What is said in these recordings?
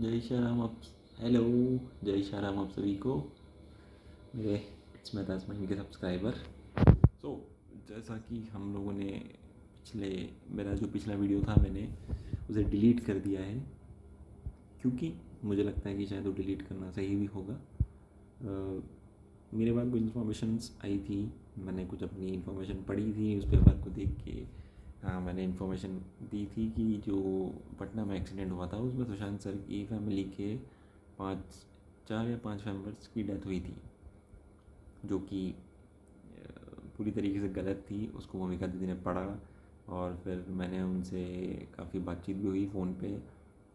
जय श्री राम आप। हेलो। जय श्री राम आप सभी को, मेरे इट्स मैं ताजमहल के सब्सक्राइबर। सो जैसा कि हम लोगों ने मेरा जो पिछला वीडियो था मैंने उसे डिलीट कर दिया है, क्योंकि मुझे लगता है कि शायद वो डिलीट करना सही भी होगा। मेरे पास कुछ इन्फॉर्मेशंस आई थी, मैंने कुछ अपनी इन्फॉर्मेशन पढ़ी थी न्यूज़पेपर को देख के। हाँ, मैंने इन्फॉर्मेशन दी थी कि जो पटना में एक्सीडेंट हुआ था उसमें सुशांत सर की फैमिली के 4 या 5 मेंबर्स की डेथ हुई थी, जो कि पूरी तरीके से गलत थी। उसको भूमिका दीदी ने पढ़ा और फिर मैंने उनसे काफ़ी बातचीत भी हुई, फ़ोन पे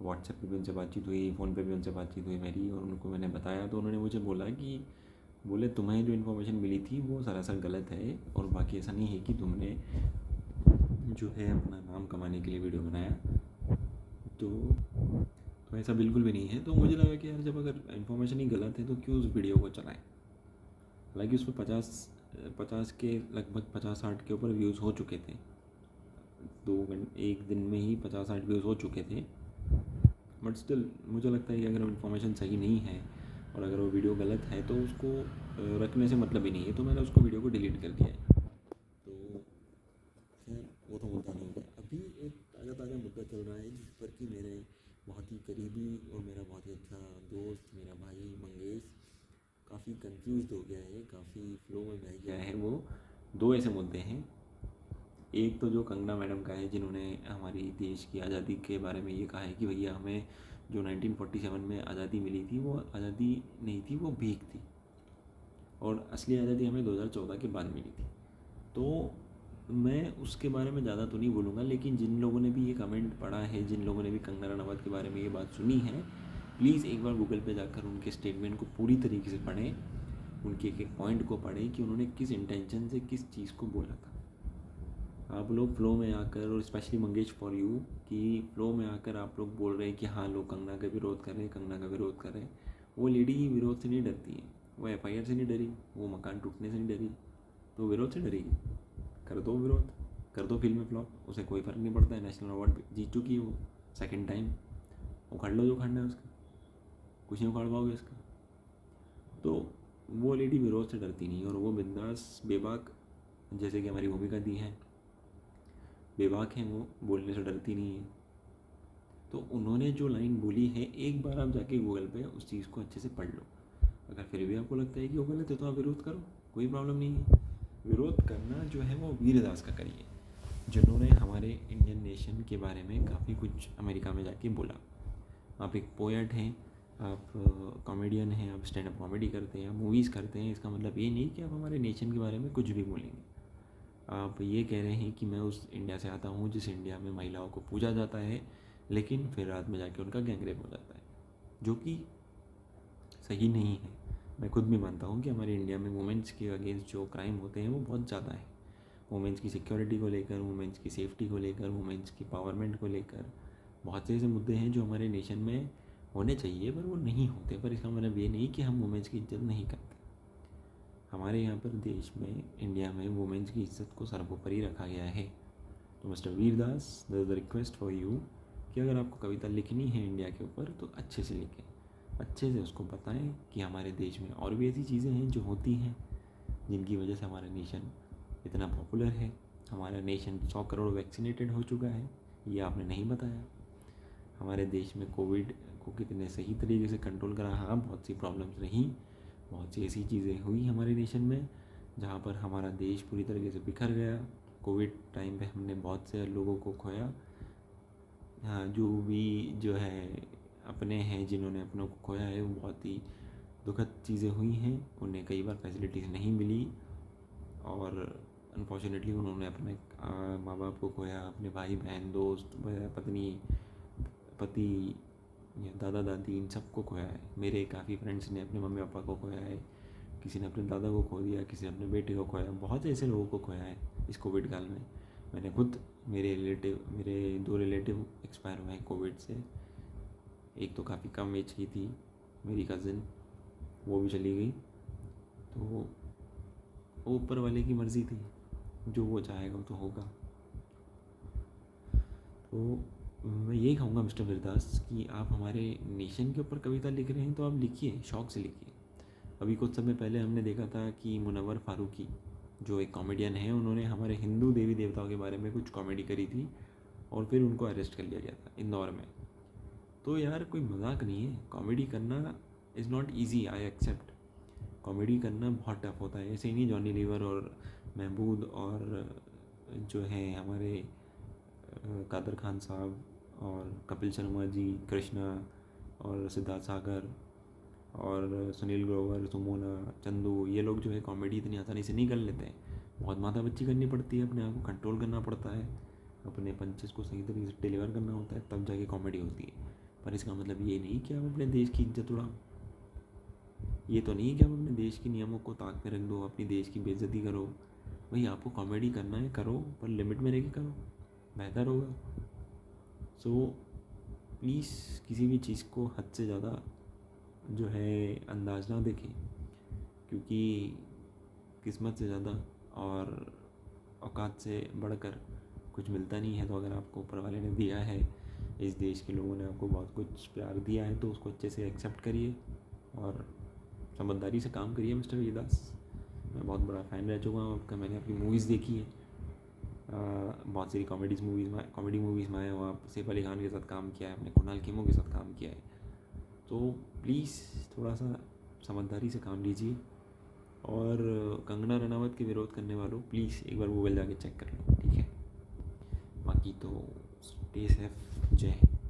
व्हाट्सएप पे भी उनसे बातचीत हुई, फ़ोन पे भी उनसे बातचीत हुई मेरी, और उनको मैंने बताया तो उन्होंने मुझे बोला कि बोले तुम्हें जो इन्फॉर्मेशन मिली थी वो सरासर गलत है, और बाकी ऐसा नहीं है कि तुमने जो है अपना नाम कमाने के लिए वीडियो बनाया। तो ऐसा बिल्कुल भी नहीं है। तो मुझे लगा कि यार जब अगर इन्फॉर्मेशन ही गलत है तो क्यों उस वीडियो को चलाएं। हालांकि उस पर 50 के लगभग 50-60 के ऊपर व्यूज़ हो चुके थे। 2 घंटे 1 दिन में ही 50-60 व्यूज़ हो चुके थे। बट स्टिल मुझे लगता है कि अगर इन्फॉर्मेशन सही नहीं है और अगर वो वीडियो गलत है तो उसको रखने से मतलब ही नहीं है। तो मैंने उसको वीडियो को डिलीट कर दिया है। तो खैर वो तो मुद्दा नहीं है। अभी एक ताज़ा ताज़ा मुद्दा चल रहा है जिस पर कि मेरे बहुत ही करीबी और मेरा बहुत ही अच्छा दोस्त, मेरा भाई मंगेश काफ़ी कंफ्यूज हो गया है, काफ़ी फ्लो में बह गया है। वो दो ऐसे मुद्दे हैं। एक तो जो कंगना मैडम का है, जिन्होंने हमारी देश की आज़ादी के बारे में ये कहा है कि भैया हमें जो 1947 में आज़ादी मिली थी वो आज़ादी नहीं थी, वो भीख थी, और असली आज़ादी हमें 2014 के बाद मिली थी। तो मैं उसके बारे में ज़्यादा तो नहीं बोलूँगा, लेकिन जिन लोगों ने भी ये कमेंट पढ़ा है, जिन लोगों ने भी कंगना रनावत के बारे में ये बात सुनी है, प्लीज़ एक बार गूगल पे जाकर उनके स्टेटमेंट को पूरी तरीके से पढ़ें, उनके एक एक पॉइंट को पढ़ें कि उन्होंने किस इंटेंशन से किस चीज़ को बोला था। आप लोग फ्लो में आकर, और स्पेशली मंगेश फॉर यू, कि फ्लो में आकर आप लोग बोल रहे हैं कि हाँ लोग कंगना का विरोध कर रहे हैं, कंगना का विरोध कर रहे हैं। वो लेडी ही विरोध से नहीं डरती है, वो एफआईआर से नहीं डरी, वो मकान टूटने से नहीं डरी, तो विरोध से डरेगी। कर दो विरोध, कर दो फिल्म फ्लॉप, उसे कोई फ़र्क नहीं पड़ता है। नेशनल अवार्ड जीत चुकी है वो 2nd टाइम। उखाड़ लो जो उखाड़ना है उसका, कुछ नहीं उखाड़ पाओगे इसका। तो वो लेडी विरोध से डरती नहीं, और वो बिंदास बेबाक, जैसे कि हमारी भूमिका दी है, बेबाक हैं, वो बोलने से डरती नहीं है। तो उन्होंने जो लाइन बोली है, एक बार आप जाके गूगल पे उस चीज़ को अच्छे से पढ़ लो। अगर फिर भी आपको लगता है कि वो गलत है तो आप विरोध करो, कोई प्रॉब्लम नहीं है। विरोध करना जो है वो वीरदास का करिए, जिन्होंने हमारे इंडियन नेशन के बारे में काफ़ी कुछ अमेरिका में जाके बोला। आप एक पोएट हैं, आप कॉमेडियन हैं, आप स्टैंड अप कॉमेडी करते हैं, आप मूवीज़ करते हैं, इसका मतलब ये नहीं कि आप हमारे नेशन के बारे में कुछ भी बोलेंगे। आप ये कह रहे हैं कि मैं उस इंडिया से आता हूँ जिस इंडिया में महिलाओं को पूजा जाता है, लेकिन फिर रात में जाके उनका गैंगरेप हो जाता है, जो कि सही नहीं है। मैं खुद भी मानता हूँ कि हमारे इंडिया में वुमेंस के अगेंस्ट जो क्राइम होते हैं वो बहुत ज़्यादा है। वुमेंस की सिक्योरिटी को लेकर, वुमेंस की सेफ्टी को लेकर, वुमेंस की पावरमेंट को लेकर बहुत से ऐसे मुद्दे हैं जो हमारे नेशन में होने चाहिए पर वो नहीं होते। पर इसका मतलब ये नहीं कि हम वुमेंस की इज्जत नहीं करते। हमारे यहाँ पर देश में, इंडिया में, वुमेंस की इज्जत को सर्वोपरि रखा गया है। तो mister Vir Das, there is the request for you कि अगर आपको कविता लिखनी है इंडिया के ऊपर तो अच्छे से लिखें, अच्छे से उसको बताएं कि हमारे देश में और भी ऐसी चीज़ें हैं जो होती हैं जिनकी वजह से हमारा नेशन इतना पॉपुलर है। हमारा नेशन 100 करोड़ वैक्सीनेटेड हो चुका है, ये आपने नहीं बताया। हमारे देश में कोविड को कितने सही तरीके से कंट्रोल करा। हाँ, बहुत सी प्रॉब्लम्स रहीं, बहुत सी ऐसी चीज़ें हुई हमारे नेशन में जहाँ पर हमारा देश पूरी तरीके से बिखर गया। कोविड टाइम पे हमने बहुत से लोगों को खोया। हाँ, जो भी जो है अपने हैं जिन्होंने अपनों को खोया है, वो बहुत ही दुखद चीज़ें हुई हैं। उन्हें कई बार फैसिलिटीज़ नहीं मिली, और अनफॉर्चुनेटली उन्होंने अपने माँ बाप को खोया, अपने भाई बहन, दोस्त, पत्नी, पति या दादा दादी, इन सबको खोया है। मेरे काफ़ी फ्रेंड्स ने अपने मम्मी पापा को खोया है, किसी ने अपने दादा को खो दिया, किसी ने अपने बेटे को खोया, बहुत ऐसे लोगों को खोया है इस कोविड काल में। मैंने खुद, मेरे 2 रिलेटिव एक्सपायर हुए हैं कोविड से। एक तो काफ़ी कम एज की थी, मेरी कज़िन, वो भी चली गई। तो वो ऊपर वाले की मर्ज़ी थी, जो वो चाहेगा वो तो होगा। तो मैं यही कहूँगा मिस्टर वीरदास कि आप हमारे नेशन के ऊपर कविता लिख रहे हैं तो आप लिखिए, शौक़ से लिखिए। अभी कुछ समय पहले हमने देखा था कि मुनव्वर फ़ारूकी जो एक कॉमेडियन है, उन्होंने हमारे हिंदू देवी देवताओं के बारे में कुछ कॉमेडी करी थी और फिर उनको अरेस्ट कर लिया गया था इंदौर में। तो यार कोई मजाक नहीं है, कॉमेडी करना is not easy, I accept. Comedy करना बहुत टफ होता है। ऐसे ही नहीं जॉनी लीवर और महमूद और जो हैं हमारे कादर खान साहब और कपिल शर्मा जी, कृष्णा और सिद्धार्थ सागर और सुनील ग्रोवर, सुमोना, चंदू, ये लोग जो है कॉमेडी इतनी आसानी से नहीं कर लेते हैं। बहुत माथापच्ची करनी पड़ती है, अपने आप को कंट्रोल करना पड़ता है, अपने पंचेस को सही तरीके से डिलीवर करना होता है, तब जाके कॉमेडी होती है। पर इसका मतलब ये नहीं कि आप अपने देश की इज्जत उड़ाओ। ये तो नहीं है कि आप अपने देश के नियमों को ताक में रख दो, अपनी देश की बेइज्जती करो। भाई आपको कॉमेडी करना है करो, पर लिमिट में रह के करो, बेहतर होगा। सो प्लीज़ किसी भी चीज़ को हद से ज़्यादा जो है अंदाज ना देखें, क्योंकि किस्मत से ज़्यादा और औकात से बढ़कर कुछ मिलता नहीं है। तो अगर आपको ऊपर वाले ने दिया है, इस देश के लोगों ने आपको बहुत कुछ प्यार दिया है, तो उसको अच्छे से एक्सेप्ट करिए और समझदारी से काम करिए मिस्टर वीरदास। मैं बहुत बड़ा फ़ैन रह चुका हूँ आपका, मैंने आपकी मूवीज़ देखी है, बहुत सारी कॉमेडी मूवीज़ में आए हो आप। सैफ अली खान के साथ काम किया है आपने, कुणाल खेमू के साथ काम किया है। तो प्लीज़ थोड़ा सा समझदारी से काम लीजिए। और कंगना रनावत के विरोध करने वालों, प्लीज़ एक बार गूगल जाके चेक कर लो, ठीक है। बाकी तो स्टे सेफ, जय हिंद।